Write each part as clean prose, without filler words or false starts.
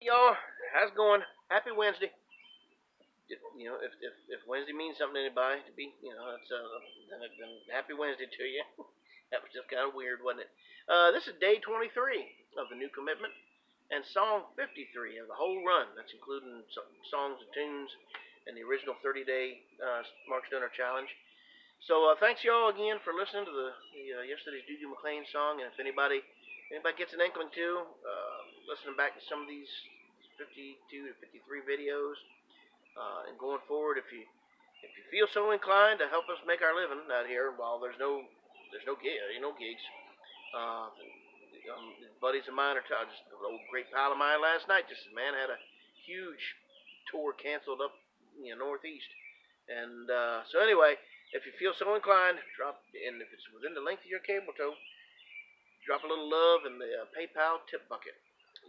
Y'all, how's it going? Happy Wednesday. If Wednesday means something to anybody, to be, it's then happy Wednesday to you. That was just kind of weird, wasn't it? This is day 23 of the new commitment and song 53 of the whole run. That's including songs and tunes and the original 30-day Mark Stoner challenge. So thanks y'all again for listening to the yesterday's Dudu McLean song. And if anybody gets an inkling to listening back to some of these 52 to 53 videos, and going forward, if you feel so inclined to help us make our living out here, while no gigs. Buddies of mine are just an old great pal of mine last night. Just man had a huge tour canceled up northeast, and so anyway, if you feel so inclined, drop and if it's within the length of your cable tow, drop a little love in the PayPal tip bucket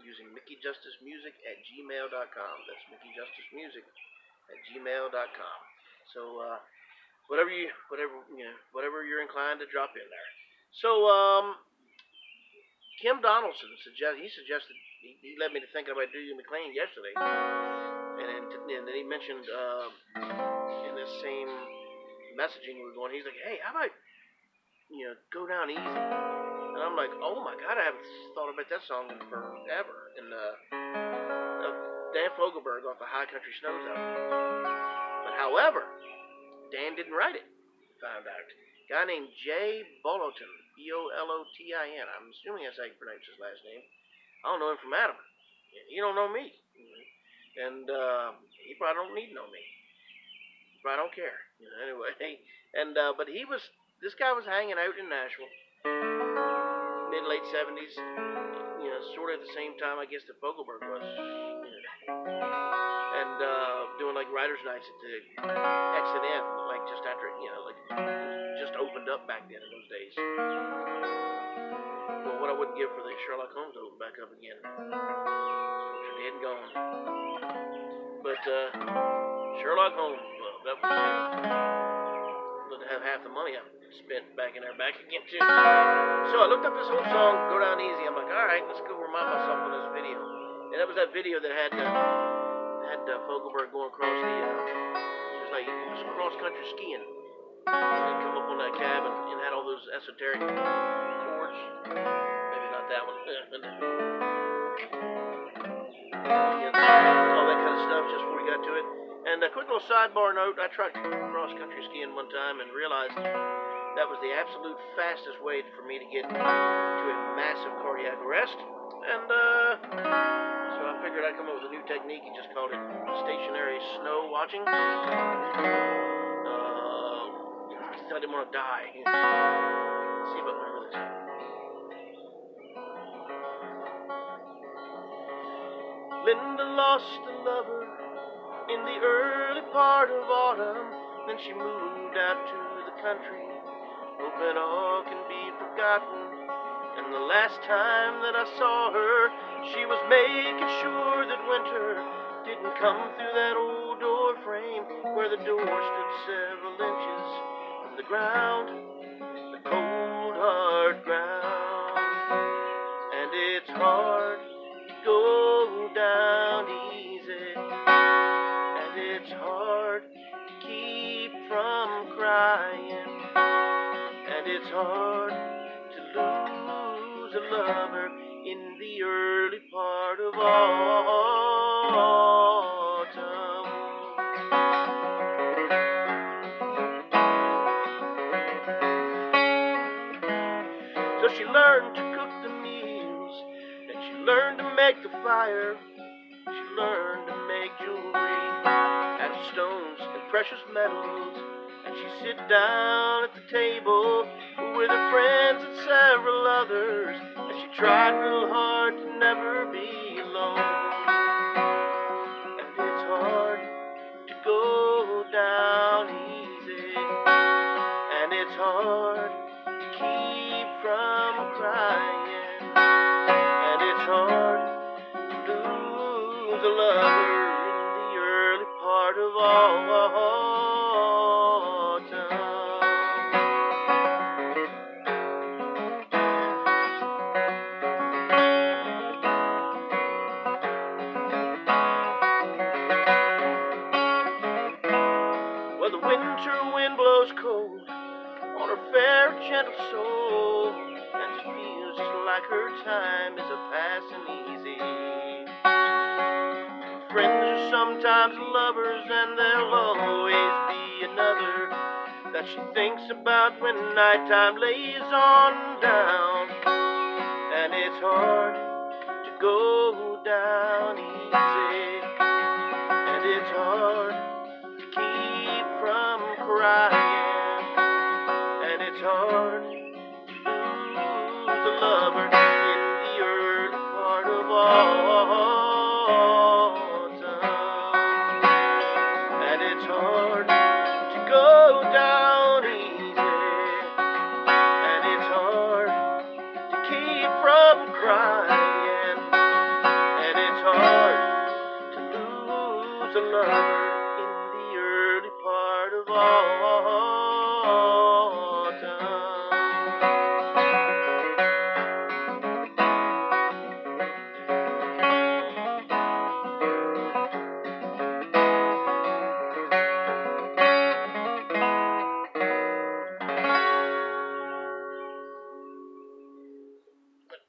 using MickeyJusticeMusic@gmail.com. That's MickeyJusticeMusic@gmail.com. So whatever you're inclined to drop in there. So Kim Donaldson suggested he led me to thinking about Dudu McLean yesterday, and then he mentioned in this same messaging we were going, he's like, hey, how about Go Down Easy? And I'm like, oh my God, I haven't thought about that song in forever. And Dan Fogelberg off the High Country Snows album. But however, Dan didn't write it. Found out. A guy named Jay Bolotin, Bolotin. I'm assuming that's how you pronounce his last name. I don't know him from Adam. He don't know me. And he probably don't need to know me. He probably don't care. Anyway, and but this guy was hanging out in Nashville, mid-late 70s. Sort of at the same time, I guess, that Fogelberg was. And doing like writers' nights at the XNN, like just after like just opened up back then in those days. Well, what I wouldn't give for the Sherlock Holmes to open back up again. Folks are dead and gone. But Sherlock Holmes, well, that was to have half the money I spent back in there back again too. So I looked up this whole song, Go Down Easy. I'm like, all right, let's go remind myself of this video. And that was that video that had Fogelberg going across he was cross country skiing. And then come up on that cab and had all those esoteric chords. Maybe not that one. All that kind of stuff just before we got to it. And a quick little sidebar note, I tried cross country skiing one time and realized that was the absolute fastest way for me to get to a massive cardiac arrest. And so I figured I'd come up with a new technique and just called it stationary snow watching. I didn't want to die. Let's see if I can remember this. Linda lost a lover in the early part of autumn. Then she moved out to the country, hoping all can be forgotten. And the last time that I saw her, she was making sure that winter didn't come through that old door frame, where the door stood several inches from the ground, the cold hard ground. And it's hard to go down easy, and it's hard to keep from crying, and it's hard to lose a lover in the early part of autumn. So she learned to cook the meals, and she learned to make the fire. She learned to make jewelry out of stones and precious metals. And she'd sit down at the table with her friends and several others, and she tried real hard to never be alone. And it's hard to go down easy, and it's hard to keep from crying, and it's hard to lose a lover in the early part of autumn. sentimental soul, and she feels just like her time is a passing easy. Friends are sometimes lovers, and there'll always be another that she thinks about when nighttime lays on down. And it's hard to go down easy, and it's hard to keep from crying, and it's hard to lose a lover in the early part of autumn, and it's hard to go down easy, and it's hard to keep from crying, and it's hard to lose a lover in the early part of autumn.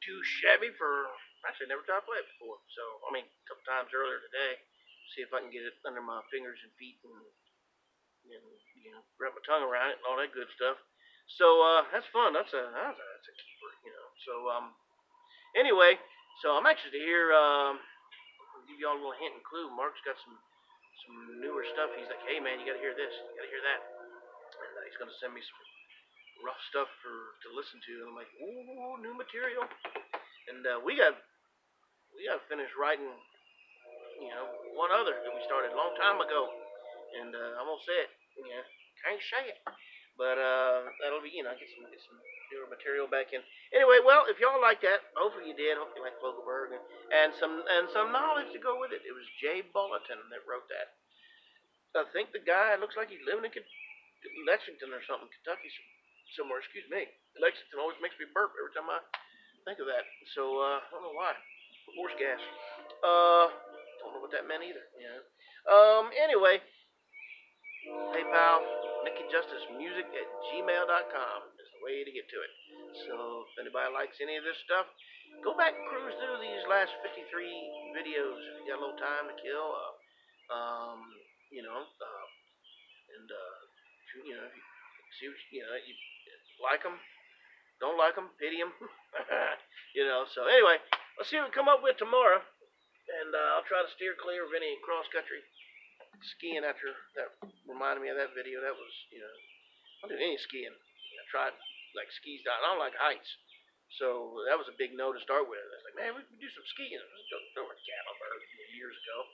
Too shabby for, actually never tried to play it before. So I mean, a couple times earlier today, see if I can get it under my fingers and feet, and wrap my tongue around it and all that good stuff. So that's fun. That's a keeper, you know. So anyway, so I'm anxious to hear. I'll give y'all a little hint and clue. Mark's got some newer stuff. He's like, hey man, you got to hear this, you got to hear that, and he's gonna send me some rough stuff to listen to. And I'm like, ooh, new material. And we got to finish writing, one other that we started a long time ago. And I'm gonna say it, can't say it, but that'll be, get some newer material back in. Anyway, well, if y'all like that, hopefully you did. Hopefully you like Fogelberg and some knowledge to go with it. It was Jay Bulletin that wrote that. I think the guy looks like he's living in Lexington or something, Kentucky somewhere. Excuse me. Lexington always makes me burp every time I think of that. So I don't know why. Horse gas. Don't know what that meant either. Anyway, PayPal, MickeyJusticeMusic@gmail.com is the way to get to it. So if anybody likes any of this stuff, go back and cruise through these last 53 videos if you got a little time to kill. And if you see what you like them, don't like them, pity them. So anyway, let's see what we come up with tomorrow, and I'll try to steer clear of any cross country skiing after that. Reminded me of that video. That was, I don't do any skiing. I tried like skis down. I don't like heights, so that was a big no to start with. I was like, man, we can do some skiing. I was over in Gatlinburg years ago.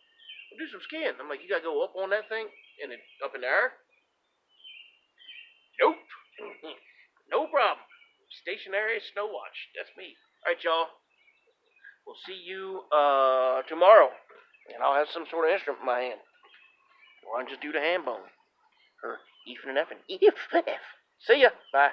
We'll do some skiing. I'm like, you gotta go up on that thing and it up in the air. Nope, no problem. Stationary snow watch. That's me. All right, y'all. We'll see you tomorrow, and I'll have some sort of instrument in my hand. Or I'll just do the hand bone. Or Ethan and Effin. See ya. Bye.